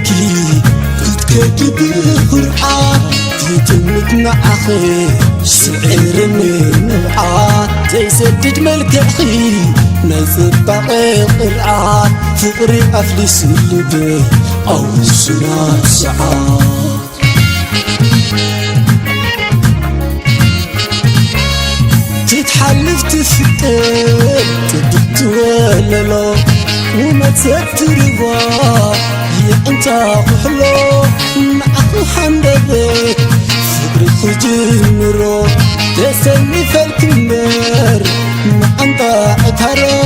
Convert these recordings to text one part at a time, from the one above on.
فريقي كتكتب القرآن تتمتنا أخي سعرني نوعات زي سدد ملكحي نصبق القرآن فقري أفلس اللبي أو السنات ساعات تتحلف تفكر تبت ولا لا وما تترضى يا انت وحلو معك حمدك فقري خجمرو تسمي فالكمر ما انت اتهرى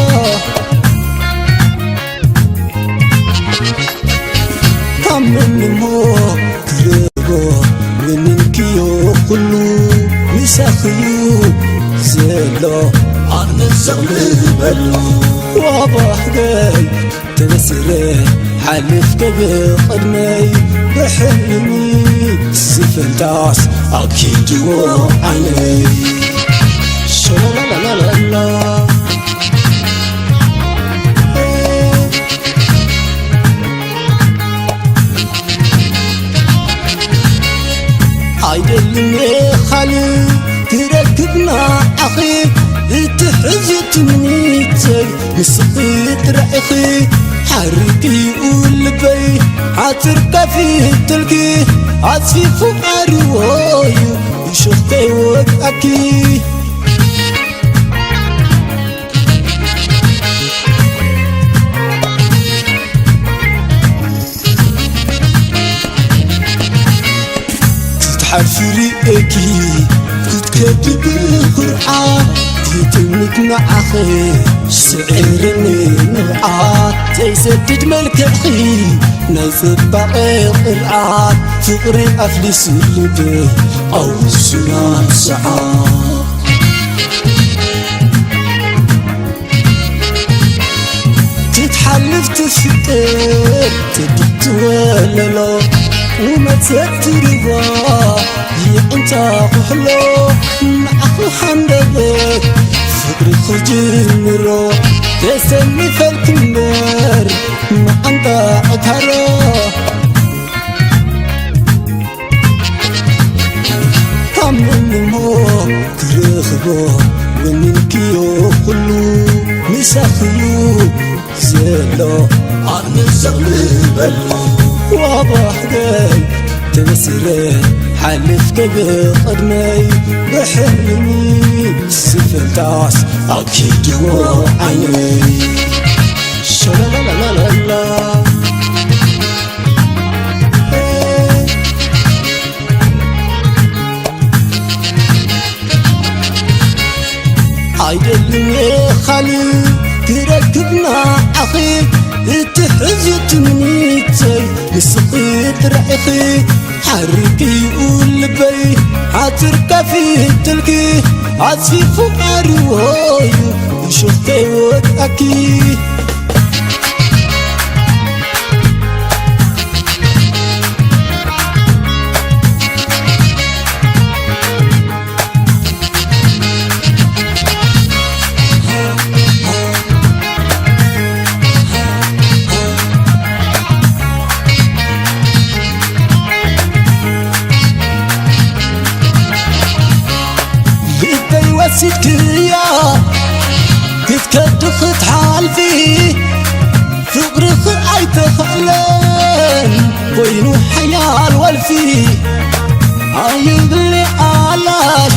كم من مو كربو وننكيو كلو مساخيو زلو عن الزغل بلو واضح جاي تبسري حلفك بقدمي بحلمي سفن تاس أكيد وعيني شو لا لا لا لا لا عيدلني خالي تركبنا أخي تحزت منيتي مسقيت رأخي حركي قلبي عتركة في تلقي عطفي فقاري وايو يشوفتي وقعكي تتحفري اكي تتكتب القرآن تتمتنا أخي سعرني نوعات زي سدد ملكحي نصبق القرآن فقري أفلس اللبي أو السنات ساعات تتحلف تفكر تبت ولا لا وما تترضى يا انت وحلو معك حمدك فقري خجمرو تسمي فالكمر ما انت اتهرى كم من مو كرخبو وننكيو كلو مساخيو زلو عن الزغل بلو واضح جاي تبسري حلفك بقدمي بحلمي سفن تاس أكيد وعيني شو لا لا لا لا لا عيدلني خالي تركبنا أخي تحزت منيتي مسقيت رأخي حركي قلبي عتركة في تلقي عطفي فقاري وايو شوفتي وقعكي سكريا تتكدخ تحالفي فقرخ عيتخلن وينو حيال والفي عايب لي علاش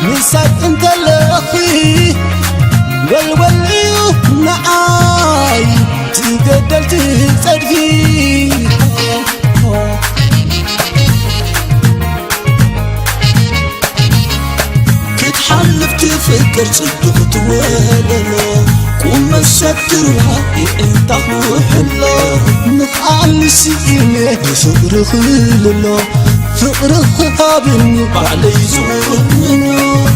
نساك انت الاخي والوليو معاي تقدر تصدفي حلف تفكر صدقت ولا لا كون مسكر وعي انت وحلا نفعل سيئني فقر خللا فقر خابني علي زورنا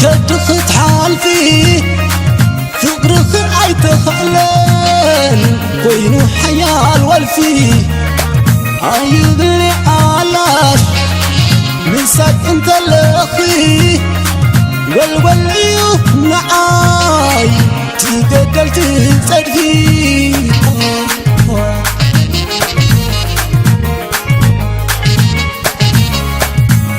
كدخت حالفي فقرخ عيتخلل وينو حيال والفي عيدني علاش من ساق انت الاخي والوليو معاي تقدر تصدقي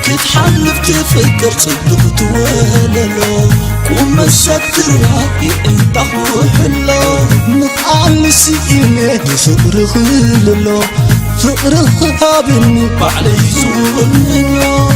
تتحلف تفكر صدق توللو كون مسكر راقي انت وحلو نقال سيئني فقر خللو فقر خابني وعلي زول منو